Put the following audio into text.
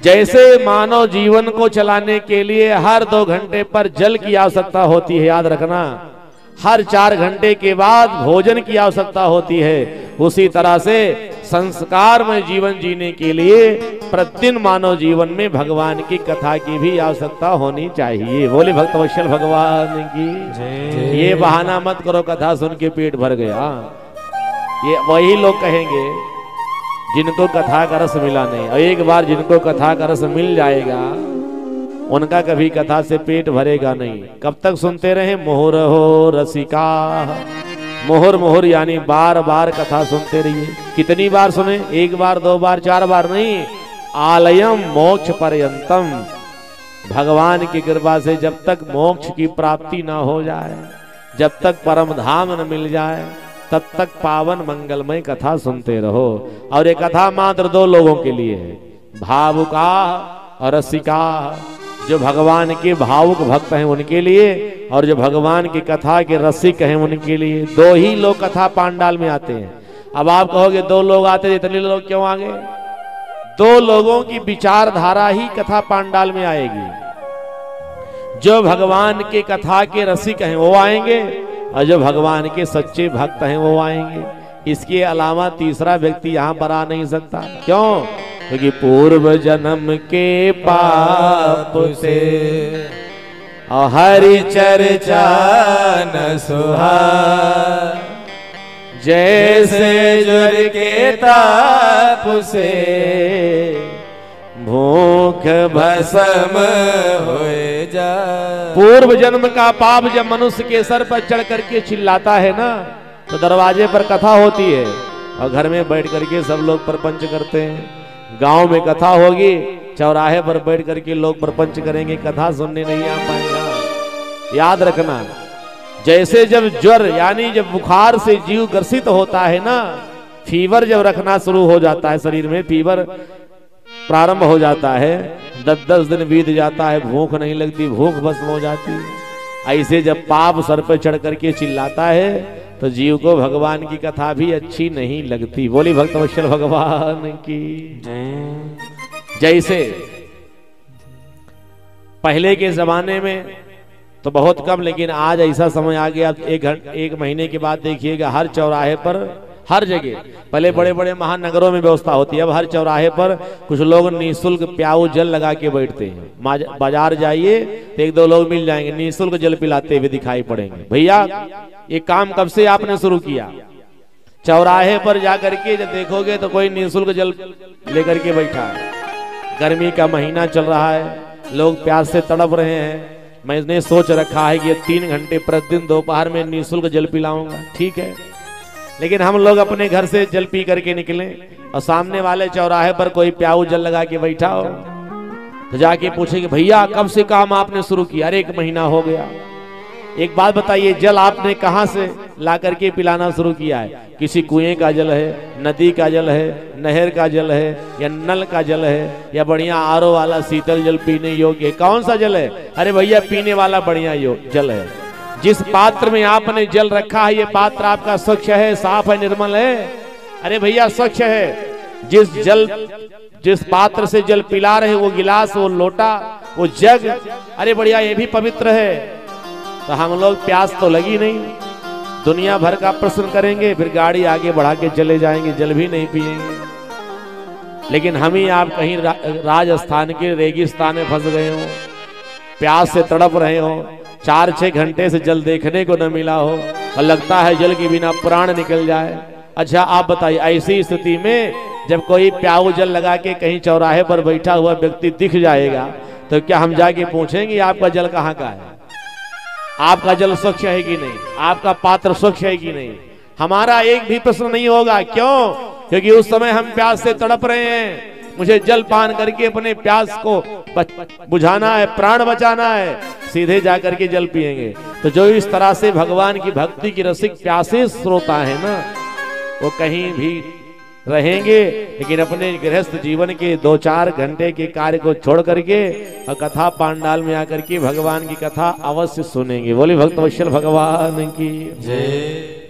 जैसे मानव जीवन को चलाने के लिए हर 2 घंटे पर जल की आवश्यकता होती है, याद रखना, हर 4 घंटे के बाद भोजन की आवश्यकता होती है, उसी तरह से संस्कार में जीवन जीने के लिए प्रतिदिन मानव जीवन में भगवान की कथा की भी आवश्यकता होनी चाहिए। बोले भक्तवत्सल भगवान की। ये बहाना मत करो कथा सुन के पेट भर गया, ये वही लोग कहेंगे जिनको कथा का रस मिला नहीं। और एक बार जिनको कथा का रस मिल जाएगा उनका कभी कथा से पेट भरेगा नहीं। कब तक सुनते रहे? मोहर हो रसिका, मोहर मोहर यानी बार बार कथा सुनते रहिए। कितनी बार सुने? 1 बार 2 बार 4 बार नहीं, आलयम मोक्ष पर्यंतम। भगवान की कृपा से जब तक मोक्ष की प्राप्ति ना हो जाए, जब तक परम धाम न मिल जाए, तब तक पावन मंगलमय कथा सुनते रहो। और ये कथा मात्र 2 लोगों के लिए है, भावुका और रसिका। जो भगवान के भावुक भक्त हैं उनके लिए, और जो भगवान की कथा के रसिक हैं उनके लिए। 2 ही लोग कथा पांडाल में आते हैं। अब आप कहोगे 2 लोग आते हैं, इतने लोग क्यों आ गए? 2 लोगों की विचारधारा ही कथा पांडाल में आएगी। जो भगवान के कथा के रसिक हैं वो आएंगे, और जो भगवान के सच्चे भक्त हैं वो आएंगे। इसके अलावा तीसरा व्यक्ति यहाँ पर आ नहीं सकता। क्यों? क्योंकि पूर्व जन्म के पाप से हरि चर्चा न सुहा, जैसे ज्वर के ताप से भूख भस्म होए जा। पूर्व जन्म का पाप जब मनुष्य के सर पर चढ़ करके चिल्लाता है ना, तो दरवाजे पर कथा होती है और घर में बैठ करके सब लोग प्रपंच करते हैं। गांव में कथा होगी, चौराहे पर बैठ करके लोग प्रपंच करेंगे, कथा सुनने नहीं आ पाएंगे। याद रखना, जैसे जब ज्वर यानी जब बुखार से जीव ग्रसित होता है ना, फीवर जब रखना शुरू हो जाता है, शरीर में फीवर प्रारंभ हो जाता है, 10-10 दिन बीत जाता है, भूख नहीं लगती, भूख भस्म हो जाती है। ऐसे जब पाप सर पर चढ़ करके चिल्लाता है तो जीव को भगवान की कथा भी अच्छी नहीं लगती। बोली भक्तवत्सल भगवान की। जैसे पहले के जमाने में तो बहुत कम, लेकिन आज ऐसा समय आ गया, 1 महीने के बाद देखिएगा हर चौराहे पर, हर जगह, पहले बड़े बड़े महानगरों में व्यवस्था होती है, अब हर चौराहे पर कुछ लोग निःशुल्क प्याऊ जल लगा के बैठते हैं। बाजार जाइए तो 1-2 लोग मिल जाएंगे, निःशुल्क जल पिलाते हुए दिखाई पड़ेंगे। भैया ये काम कब से आपने शुरू किया? चौराहे पर जाकर के जब देखोगे तो कोई निःशुल्क जल लेकर के बैठा है। गर्मी का महीना चल रहा है, लोग प्यास से तड़प रहे हैं। मैंने सोच रखा है कि 3 घंटे प्रतिदिन दोपहर में निःशुल्क जल पिलाऊंगा, ठीक है। लेकिन हम लोग अपने घर से जल पी करके निकले और सामने वाले चौराहे पर कोई प्याऊ जल लगा के बैठा हो तो जाके पूछेंगे, भैया कब से काम आपने शुरू किया? अरे 1 महीना हो गया। एक बात बताइए, जल आपने कहां से ला करके पिलाना शुरू किया है? किसी कुएं का जल है, नदी का जल है, नहर का जल है, या नल का जल है, या बढ़िया आरओ वाला शीतल जल पीने योग्य? कौन सा जल है? अरे भैया पीने वाला बढ़िया जल है। जिस पात्र में आपने जल रखा है, ये पात्र आपका स्वच्छ है, साफ है, निर्मल है? अरे भैया स्वच्छ है। जिस पात्र से जल पिला रहे, वो गिलास, वो लोटा, वो जग, अरे बढ़िया ये भी पवित्र है। तो हम लोग प्यास तो लगी नहीं, दुनिया भर का प्रश्न करेंगे, फिर गाड़ी आगे बढ़ा के चले जाएंगे, जल भी नहीं पिएंगे। लेकिन हम ही आप कहीं राजस्थान के रेगिस्तान में फंस गए हो, प्यास से तड़प रहे हो, 4-6 घंटे से जल देखने को न मिला हो और लगता है जल के बिना प्राण निकल जाए। अच्छा आप बताइए, ऐसी स्थिति में जब कोई प्याऊ जल लगा के कहीं चौराहे पर बैठा हुआ व्यक्ति दिख जाएगा तो क्या हम जाके पूछेंगे आपका जल कहाँ का है? आपका जल स्वच्छ है कि नहीं? आपका पात्र स्वच्छ है कि नहीं? हमारा एक भी प्रश्न नहीं होगा। क्यों? क्योंकि उस समय हम प्यास से तड़प रहे हैं, मुझे जल पान करके अपने प्यास को बुझाना है, प्राण बचाना है, सीधे जाकर के जल पिएंगे। तो जो इस तरह से भगवान की भक्ति की रसिक प्यासे श्रोता है ना, वो कहीं भी रहेंगे, लेकिन अपने गृहस्थ जीवन के 2-4 घंटे के कार्य को छोड़ करके और कथा पांडाल में आकर के भगवान की कथा अवश्य सुनेंगे। बोली भक्तवत्सल भगवान की जय।